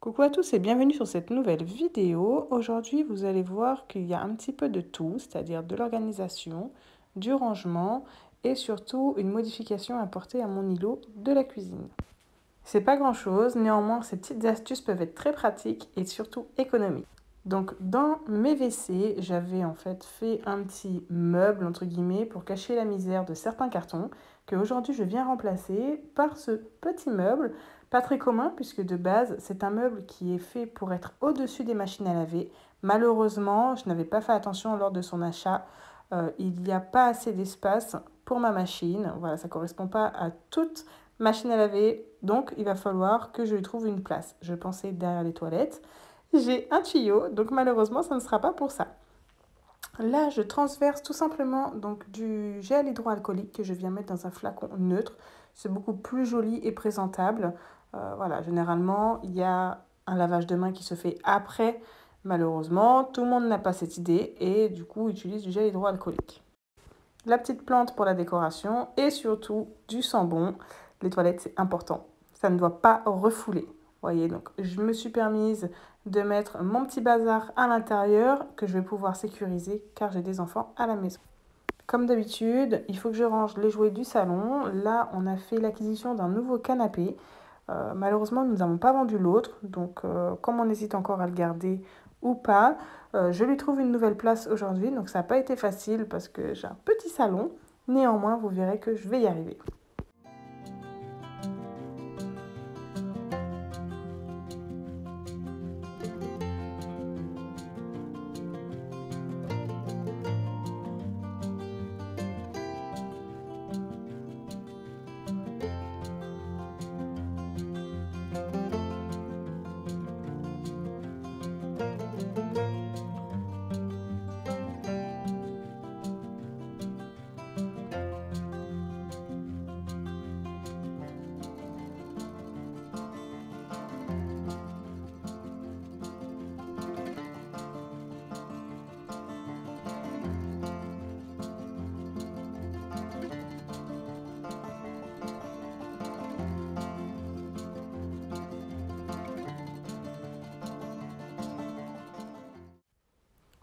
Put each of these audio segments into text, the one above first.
Coucou à tous et bienvenue sur cette nouvelle vidéo. Aujourd'hui, vous allez voir qu'il y a un petit peu de tout, c'est-à-dire de l'organisation, du rangement et surtout une modification apportée à mon îlot de la cuisine. C'est pas grand-chose, néanmoins ces petites astuces peuvent être très pratiques et surtout économiques. Donc dans mes WC, j'avais en fait un petit meuble entre guillemets pour cacher la misère de certains cartons que aujourd'hui je viens remplacer par ce petit meuble, pas très commun puisque de base c'est un meuble qui est fait pour être au-dessus des machines à laver. Malheureusement, je n'avais pas fait attention lors de son achat. Il n'y a pas assez d'espace pour ma machine. Voilà, ça ne correspond pas à toute machine à laver, donc il va falloir que je lui trouve une place. Je pensais derrière les toilettes. J'ai un tuyau, donc malheureusement, ça ne sera pas pour ça. Là, je transverse tout simplement donc, du gel hydroalcoolique que je viens mettre dans un flacon neutre. C'est beaucoup plus joli et présentable. Voilà, généralement, il y a un lavage de main qui se fait après. Malheureusement, tout le monde n'a pas cette idée et du coup utilise du gel hydroalcoolique. La petite plante pour la décoration et surtout du sambon. Les toilettes, c'est important. Ça ne doit pas refouler. Voyez, donc je me suis permise de mettre mon petit bazar à l'intérieur que je vais pouvoir sécuriser car j'ai des enfants à la maison. Comme d'habitude, il faut que je range les jouets du salon. Là, on a fait l'acquisition d'un nouveau canapé. Malheureusement, nous n'avons pas vendu l'autre. Donc, comme on hésite encore à le garder ou pas, je lui trouve une nouvelle place aujourd'hui. Donc, ça n'a pas été facile parce que j'ai un petit salon. Néanmoins, vous verrez que je vais y arriver.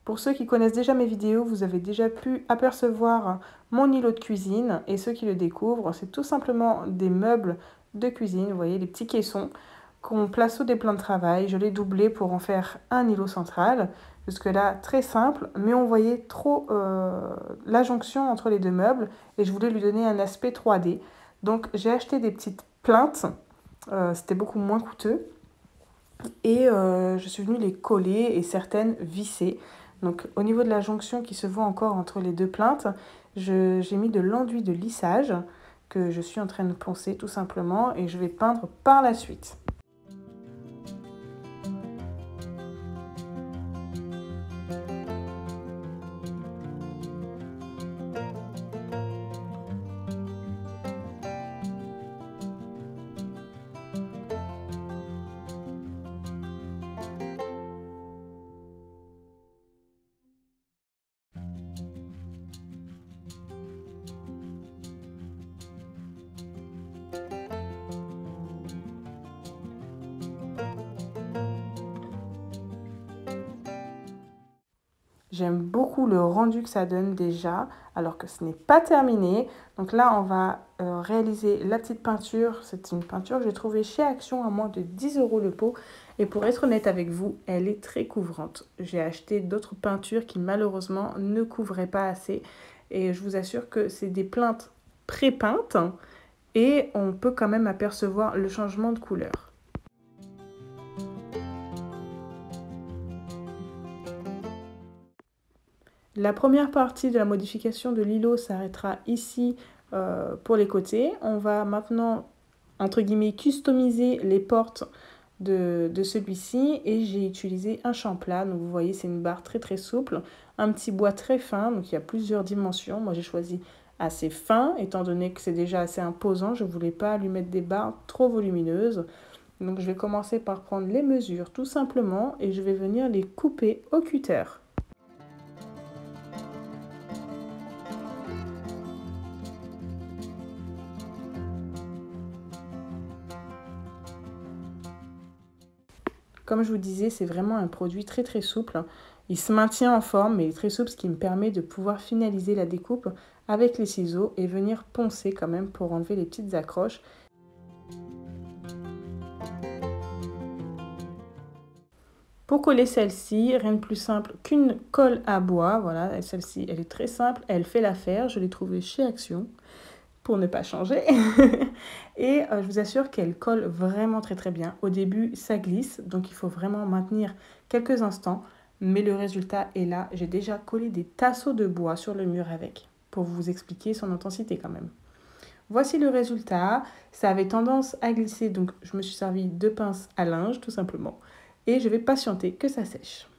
Pour ceux qui connaissent déjà mes vidéos, vous avez déjà pu apercevoir mon îlot de cuisine. Et ceux qui le découvrent, c'est tout simplement des meubles de cuisine. Vous voyez, les petits caissons qu'on place sous des plans de travail. Je l'ai doublé pour en faire un îlot central. Jusque-là, très simple, mais on voyait trop la jonction entre les deux meubles. Et je voulais lui donner un aspect 3D. Donc j'ai acheté des petites plinthes. C'était beaucoup moins coûteux. Et je suis venue les coller et certaines visser. Donc au niveau de la jonction qui se voit encore entre les deux plinthes, j'ai mis de l'enduit de lissage que je suis en train de poncer tout simplement et je vais peindre par la suite. J'aime beaucoup le rendu que ça donne déjà, alors que ce n'est pas terminé. Donc là, on va réaliser la petite peinture. C'est une peinture que j'ai trouvée chez Action à moins de 10 € le pot. Et pour être honnête avec vous, elle est très couvrante. J'ai acheté d'autres peintures qui malheureusement ne couvraient pas assez. Et je vous assure que c'est des plinthes pré-peintes et on peut quand même apercevoir le changement de couleur. La première partie de la modification de l'îlot s'arrêtera ici pour les côtés. On va maintenant, entre guillemets, customiser les portes de celui-ci et j'ai utilisé un champ-plat. Donc vous voyez, c'est une barre très très souple, un petit bois très fin, donc il y a plusieurs dimensions. Moi j'ai choisi assez fin, étant donné que c'est déjà assez imposant. Je ne voulais pas lui mettre des barres trop volumineuses. Donc je vais commencer par prendre les mesures tout simplement et je vais venir les couper au cutter. Comme je vous disais, c'est vraiment un produit très très souple. Il se maintient en forme, mais il est très souple, ce qui me permet de pouvoir finaliser la découpe avec les ciseaux et venir poncer quand même pour enlever les petites accroches. Pour coller celle-ci, rien de plus simple qu'une colle à bois. Voilà, celle-ci, elle est très simple, elle fait l'affaire. Je l'ai trouvée chez Action pour ne pas changer. Et je vous assure qu'elle colle vraiment très très bien. Au début, ça glisse, donc il faut vraiment maintenir quelques instants. Mais le résultat est là. J'ai déjà collé des tasseaux de bois sur le mur avec, pour vous expliquer son intensité quand même. Voici le résultat. Ça avait tendance à glisser, donc je me suis servi de pince à linge tout simplement. Et je vais patienter que ça sèche.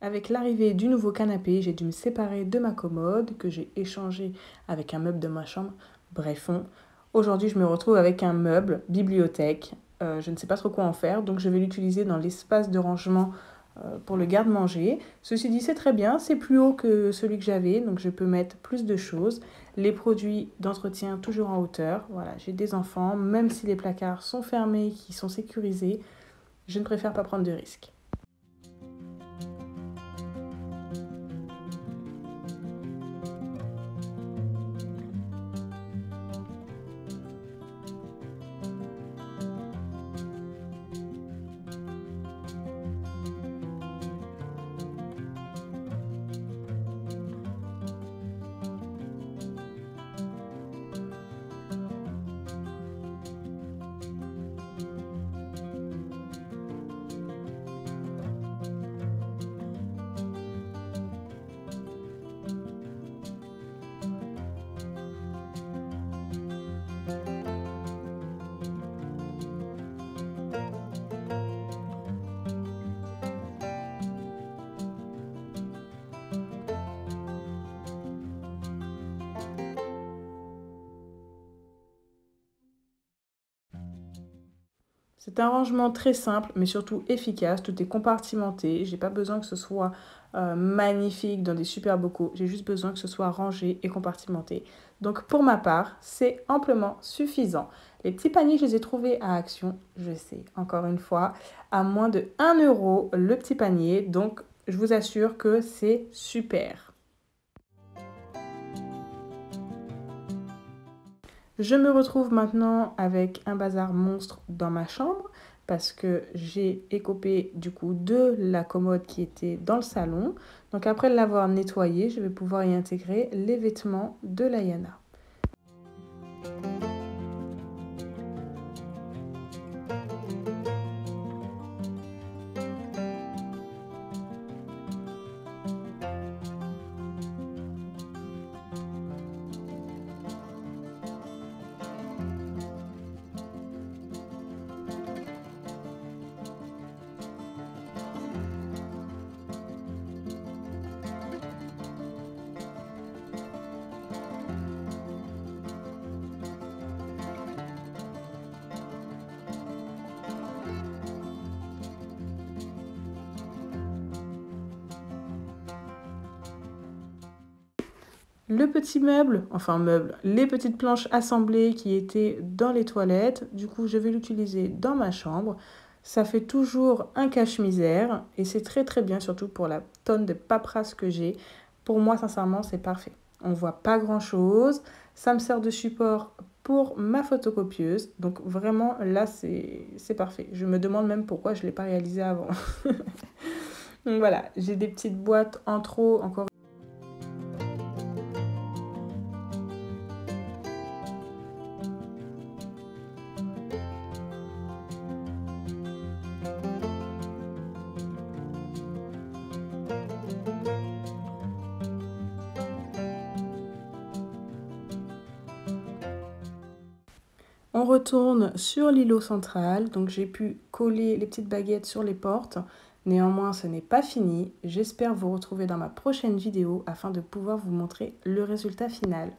Avec l'arrivée du nouveau canapé, j'ai dû me séparer de ma commode que j'ai échangée avec un meuble de ma chambre. Bref, aujourd'hui je me retrouve avec un meuble bibliothèque. Je ne sais pas trop quoi en faire, donc je vais l'utiliser dans l'espace de rangement pour le garde-manger. Ceci dit, c'est très bien, c'est plus haut que celui que j'avais, donc je peux mettre plus de choses. Les produits d'entretien toujours en hauteur. Voilà, j'ai des enfants, même si les placards sont fermés, qui sont sécurisés, je ne préfère pas prendre de risques. C'est un rangement très simple, mais surtout efficace. Tout est compartimenté. J'ai pas besoin que ce soit magnifique dans des super bocaux. J'ai juste besoin que ce soit rangé et compartimenté. Donc pour ma part, c'est amplement suffisant. Les petits paniers, je les ai trouvés à Action, je sais, encore une fois, à moins de 1 € le petit panier. Donc je vous assure que c'est super. Je me retrouve maintenant avec un bazar monstre dans ma chambre parce que j'ai écopé du coup de la commode qui était dans le salon. Donc après l'avoir nettoyée, je vais pouvoir y intégrer les vêtements de Layana. Le petit meuble, les petites planches assemblées qui étaient dans les toilettes, du coup je vais l'utiliser dans ma chambre. Ça fait toujours un cache-misère et c'est très très bien, surtout pour la tonne de paperasse que j'ai. Pour moi, sincèrement, c'est parfait. On voit pas grand chose, ça me sert de support pour ma photocopieuse, donc vraiment là c'est parfait. Je me demande même pourquoi je ne l'ai pas réalisé avant. Donc voilà, j'ai des petites boîtes en trop encore. On retourne sur l'îlot central, donc j'ai pu coller les petites baguettes sur les portes. Néanmoins, ce n'est pas fini. J'espère vous retrouver dans ma prochaine vidéo afin de pouvoir vous montrer le résultat final.